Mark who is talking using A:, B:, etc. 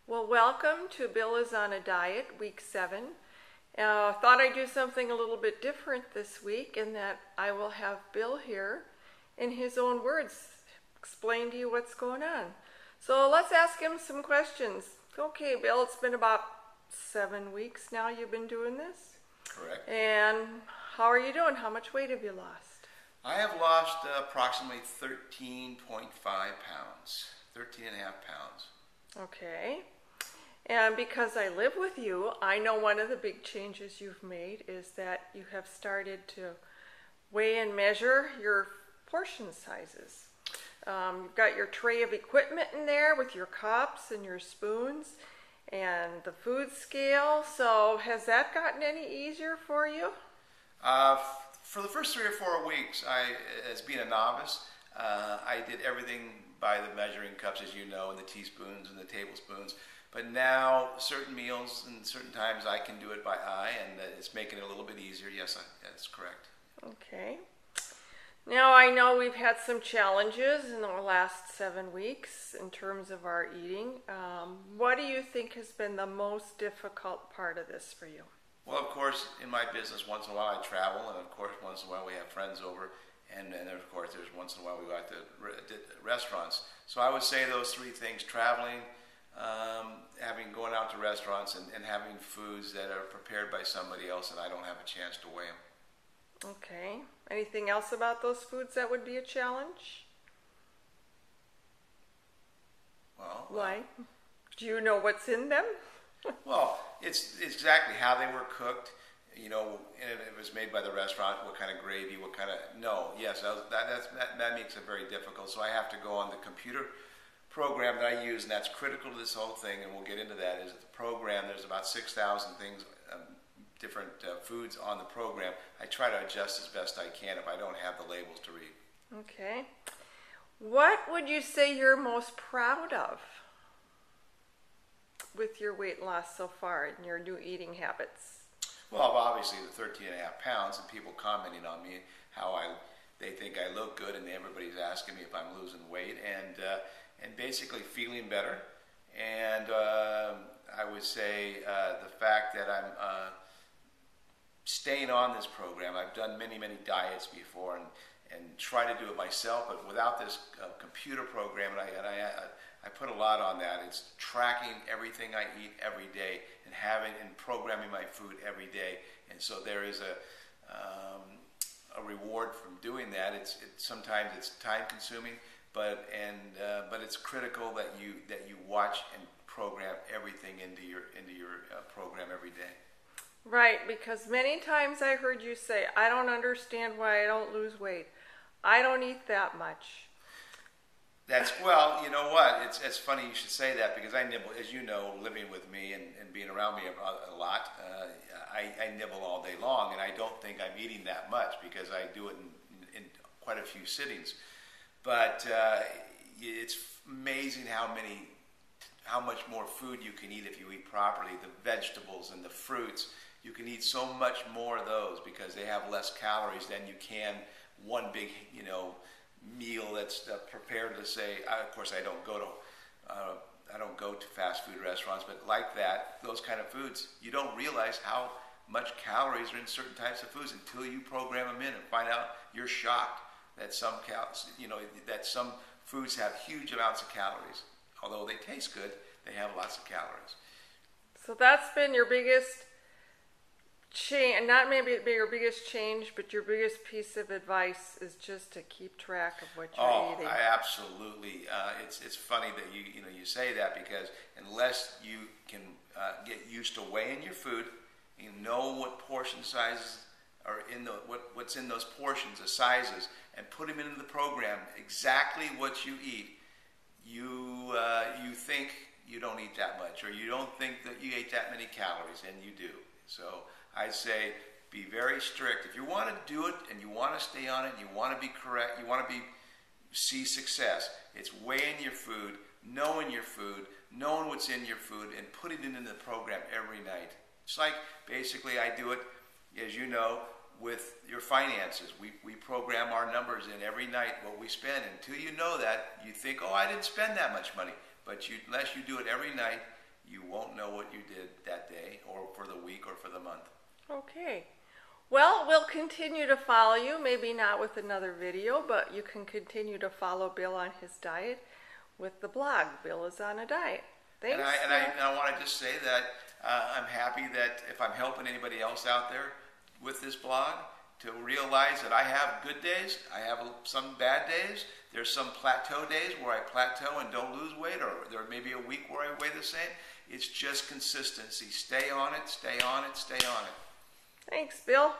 A: Well, welcome to Bill is on a Diet, week 7. Thought I'd do something a little bit different this week in that I will have Bill here in his own words explain to you what's going on. So let's ask him some questions. Okay, Bill, it's been about 7 weeks now you've been doing this.
B: Correct.
A: And how are you doing? How much weight have you lost?
B: I have lost approximately 13.5 pounds, 13 and a half pounds.
A: Okay. And because I live with you, I know one of the big changes you've made is that you have started to weigh and measure your portion sizes. You've got your tray of equipment in there with your cups and your spoons and the food scale. So has that gotten any easier for you?
B: For the first 3 or 4 weeks, as being a novice, I did everything by the measuring cups, as you know, and the teaspoons and the tablespoons. But now, certain meals and certain times, I can do it by eye, and it's making it a little bit easier. Yes, that's correct.
A: Okay. Now, I know we've had some challenges in the last 7 weeks in terms of our eating. What do you think has been the most difficult part of this for you?
B: Well, of course, in my business, once in a while I travel, and of course, once in a while we have friends over, and of course, there's once in a while we go out to restaurants. So I would say those 3 things: traveling, going out to restaurants, and having foods that are prepared by somebody else, and I don't have a chance to weigh them.
A: Okay. Anything else about those foods that would be a challenge?
B: Well,
A: why? Do you know what's in them?
B: Well, it's exactly how they were cooked. You know, and if it was made by the restaurant, what kind of gravy, what kind of... No, yes, that makes it very difficult. So I have to go on the computer program that I use, and that's critical to this whole thing, and we'll get into that, is the program. There's about 6,000 things, different foods on the program. I try to adjust as best I can if I don't have the labels to read.
A: Okay. What would you say you're most proud of with your weight loss so far and your new eating habits?
B: Well, obviously the 13 and a half pounds, and people commenting on me, how they think I look good, and everybody's asking me if I'm losing weight, and basically feeling better. And I would say the fact that I'm staying on this program. I've done many diets before and try to do it myself, but without this computer program, and I put a lot on that. It's tracking everything I eat every day and programming my food every day. And so there is a reward from doing that. Sometimes it's time consuming, but it's critical that you watch and program everything into your program every day.
A: Right, because many times I heard you say, I don't understand why I don't lose weight. I don't eat that much.
B: Well, you know what? It's funny you should say that, because I nibble, as you know, living with me and being around me a lot, I nibble all day long, and I don't think I'm eating that much because I do it in quite a few sittings. But it's amazing how much more food you can eat if you eat properly. The vegetables and the fruits, you can eat so much more of those because they have less calories than you can one big, meal that's prepared to say. Of course, I don't go to fast food restaurants, but like that, those kind of foods, you don't realize how much calories are in certain types of foods until you program them in and find out. You're shocked that some foods have huge amounts of calories. Although they taste good, they have lots of calories.
A: So that's been your biggest change, not maybe your biggest change, but your biggest piece of advice is just to keep track of what you're eating.
B: I absolutely. It's funny that you say that, because unless you can get used to weighing your food, you know what portion sizes are in what's in those portions, the sizes, and put them into the program exactly what you eat. You think you don't eat that much, or you don't think that you ate that many calories, and you do. So I say be very strict. If you want to do it and you want to stay on it, you want to be correct, you want to see success, it's weighing your food, knowing what's in your food, and putting it into the program every night. It's like, basically, I do it, as you know, with your finances. We program our numbers in every night, what we spend. Until you know that, you think, oh, I didn't spend that much money. But unless you do it every night, you won't know what you did that day or for the week or for the month.
A: Okay. Well, we'll continue to follow you, maybe not with another video, but you can continue to follow Bill on his diet with the blog. Bill is on a diet. Thanks.
B: And I want to just say that I'm happy that if I'm helping anybody else out there with this blog, to realize that I have good days, I have some bad days, there's some plateau days where I plateau and don't lose weight, or there may be a week where I weigh the same. It's just consistency. Stay on it, stay on it, stay on it.
A: Thanks, Bill.